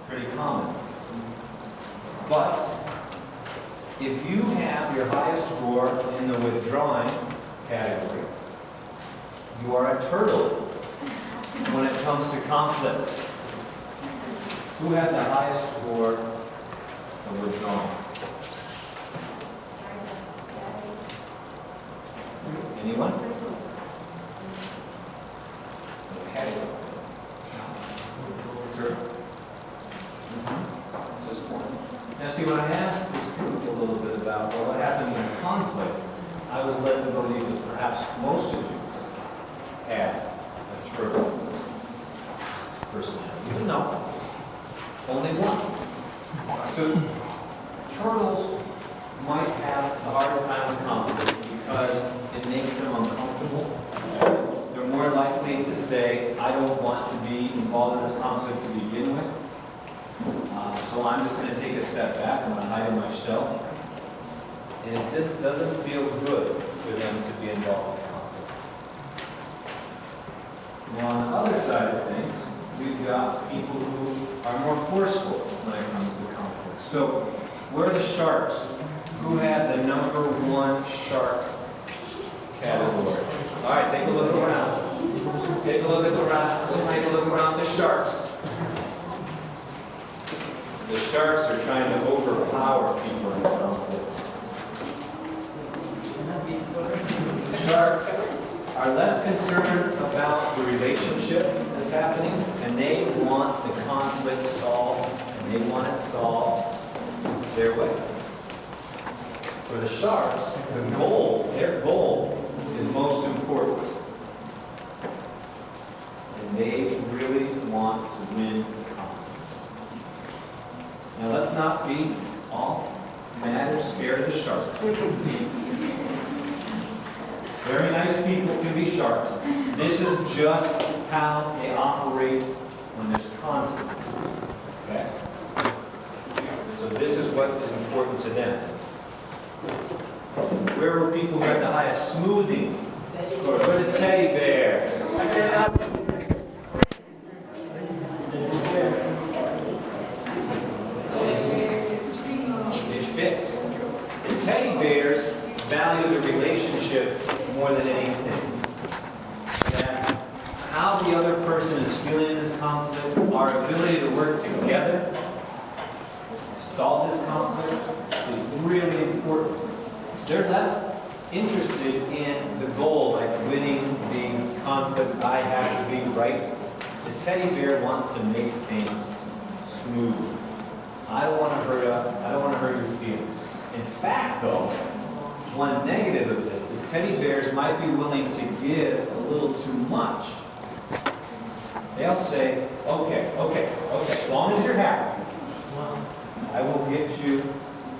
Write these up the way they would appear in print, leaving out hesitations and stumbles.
Pretty common. But if you have your highest score in the withdrawing category, you are a turtle when it comes to conflict. Who had the highest score of withdrawing? Anyone? Okay. Turtle. Just one. Now see, when I asked this group a little bit about, well, what happens in conflict, I was led to believe that perhaps most of you had a turtle personality. No, only one. So turtles might have the hardest time with conflict because it makes them uncomfortable. They're more likely to say, I don't want to be involved in this conflict to begin with. So I'm just going to take a step back. I'm going to hide in my shell. And it just doesn't feel good for them to be involved in conflict. Now, on the other side of things, we've got people who are more forceful when it comes to conflict. So, where are the sharks? Who had the number one shark category? All right, take a look around. Take a look at the take a look around the sharks. The sharks are trying to overpower people in conflict. The sharks are less concerned about the relationship that's happening, and they want the conflict solved, and they want it solved their way. For the sharks, their goal is most important. And they really want to win the conflict. Now let's not be all mad or scared of the shark. Very nice people can be sharks. This is just how they operate when there's conflict. Okay? So this is what is important to them. Where were people who had the highest smoothing score? Where are the teddy bears? It fits. The teddy bears value the relationship more than anything. That how the other person is feeling in this conflict, our ability to work together to solve this conflict is really important. They're less interested in the goal, like winning the conflict, I have to be right. The teddy bear wants to make things smooth. I don't want to hurt your feelings. In fact, though, one negative of this is teddy bears might be willing to give a little too much. They'll say, okay, as long as you're happy, I will get you,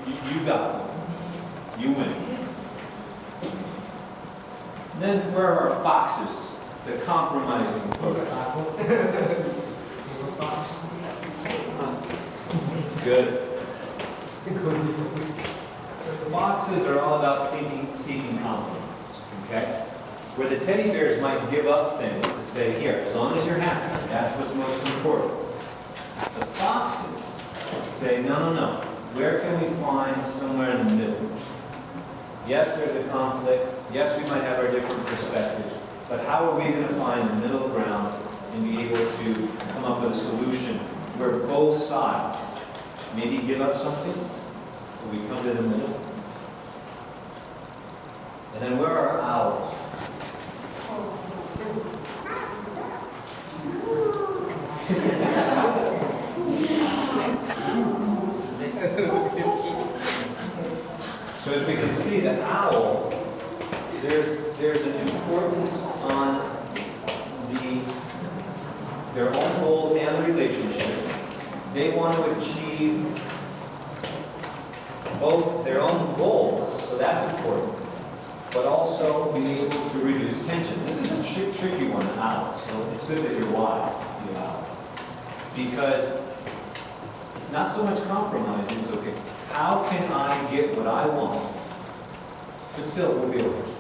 you got it. You win. Then where are our foxes? The compromising folks. Good. Foxes are all about seeking compromise. Okay? Where the teddy bears might give up things to say, here, as long as you're happy, that's what's most important. The foxes say, no. Where can we find somewhere in the middle? Yes, there's a conflict. Yes, we might have our different perspectives. But how are we going to find the middle ground and be able to come up with a solution where both sides maybe give up something, or we come to the middle? And then where are our owls? So as we can see, the owl, there's an importance on their own goals and the relationships. They want to achieve both their own goals, so that's important, but also be able to reduce tensions. This is a tricky one, the owl, so it's good that you're wise, the owl. Because it's not so much compromise, it's okay. How can I get what I want, but still we'll be okay?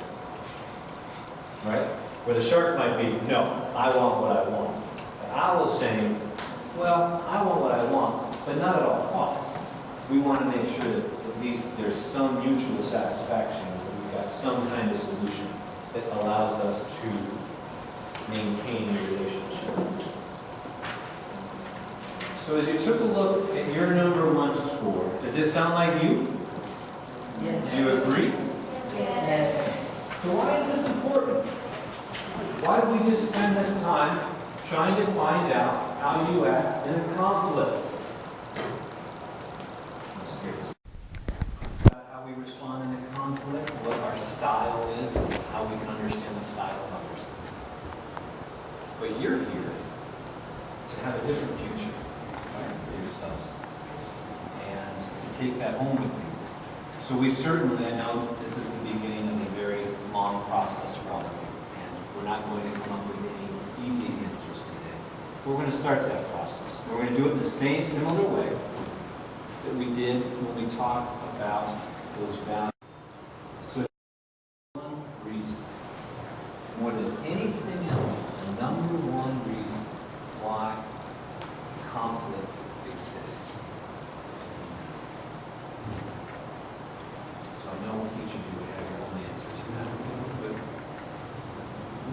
Right? Where the shark might be, no, I want what I want. The owl is saying, well, I want what I want, but not at all costs. We want to make sure that at least there's some mutual satisfaction, that we've got some kind of solution that allows us to maintain the relationship. So as you took a look at your number one score, did this sound like you? Yes. Do you agree? Yes. So why is this important? Why do we just spend this time trying to find out how you act in a conflict? How we respond in a conflict, what our style is, how we can understand the style of others. But you're here to have a different future, right, for yourselves, and to take that home with you. So we certainly, I know this is the beginning of a very long process for all of you, and we're not going to come up with any easy answers today. We're going to start that process. We're going to do it in the same similar way that we did when we talked about those values. So one reason, more than anything else, the number one reason why conflict exists. So I know each of you would have your own answer to that, but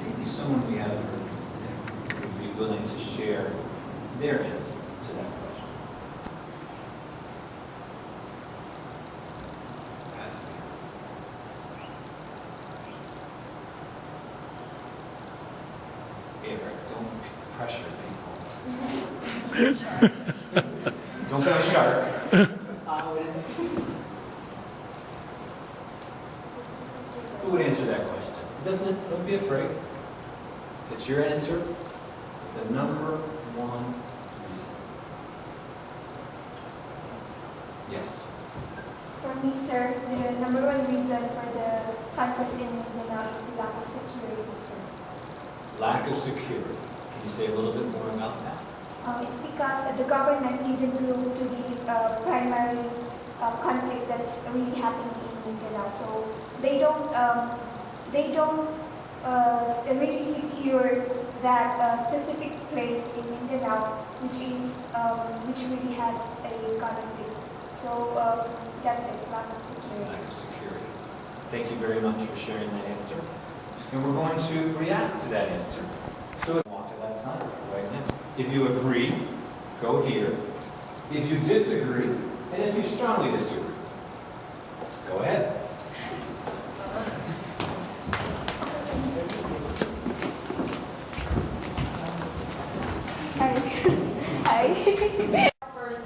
maybe someone we haven't heard from today would be willing to share their answer to that question. Eric, don't pressure people. Don't be a shark. Who would answer that question? Doesn't it? Don't be afraid. It's your answer. The number one reason. Yes. For me, sir, the number one reason for the conflict in Mindanao is the lack of security, sir. Lack of security. Can you say a little bit more about that? It's because the government didn't look to the primary conflict that's really happening in Mindanao. So they don't really secure that specific place in Mindanao, which really has a conflict. So that's it, lack of security. Lack of security. Thank you very much for sharing that answer. And we're going to react to that answer. So walk to that side right now. If you agree, go here. If you disagree, and if you strongly disagree, go ahead. Hi. First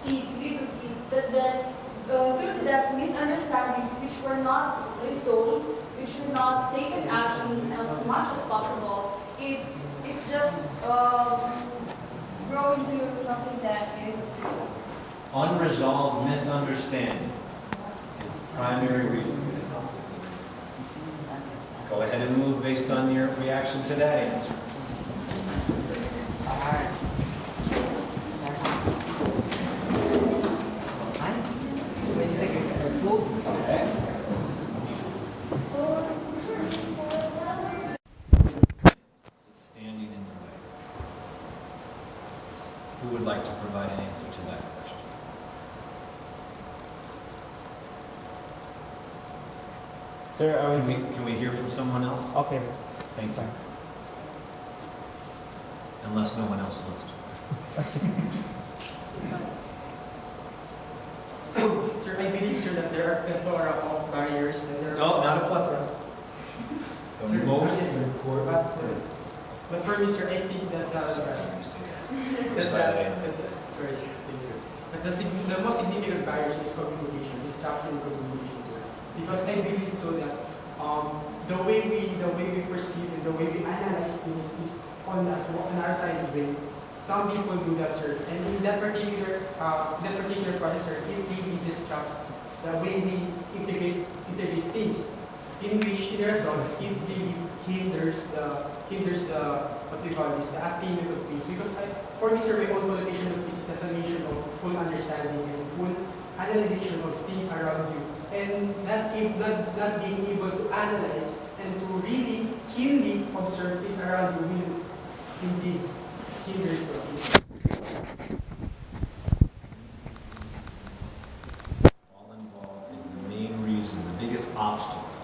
seeds, little seeds, but then due to that misunderstandings which were not resolved, which were not taken actions as much as possible, it just grow into something that is Unresolved misunderstanding is the primary reason for the conflict. Go ahead and move based on your reaction to that answer. Okay. It's standing in the way. Who would like to provide an answer to that question? Sir, Can we hear from someone else? okay. Thank you. Unless no one else wants to. Sir, I believe, sir, that there are plethora of barriers and there No, not a plethora. The Sir, most yes, sir. important. But for me, sir, I think that Sorry, let me say that. that- Slide that in. sorry, sir, thank you. But the most significant barriers is communication, distraction communication, sir. Because I believe so that the way we perceive and the way we analyze things is on our side of the brain. Some people do that, sir. And in that particular process, sir, it really disrupts the way we integrate things. In which, in results, it really hinders the what we call this, the attainment of peace. Because for me, sir, my own connotation of peace is the summation of full understanding and full analyzation of things around you, and not being able to analyze and to really keenly observe things around you will indeed hinder your peace. biggest obstacle.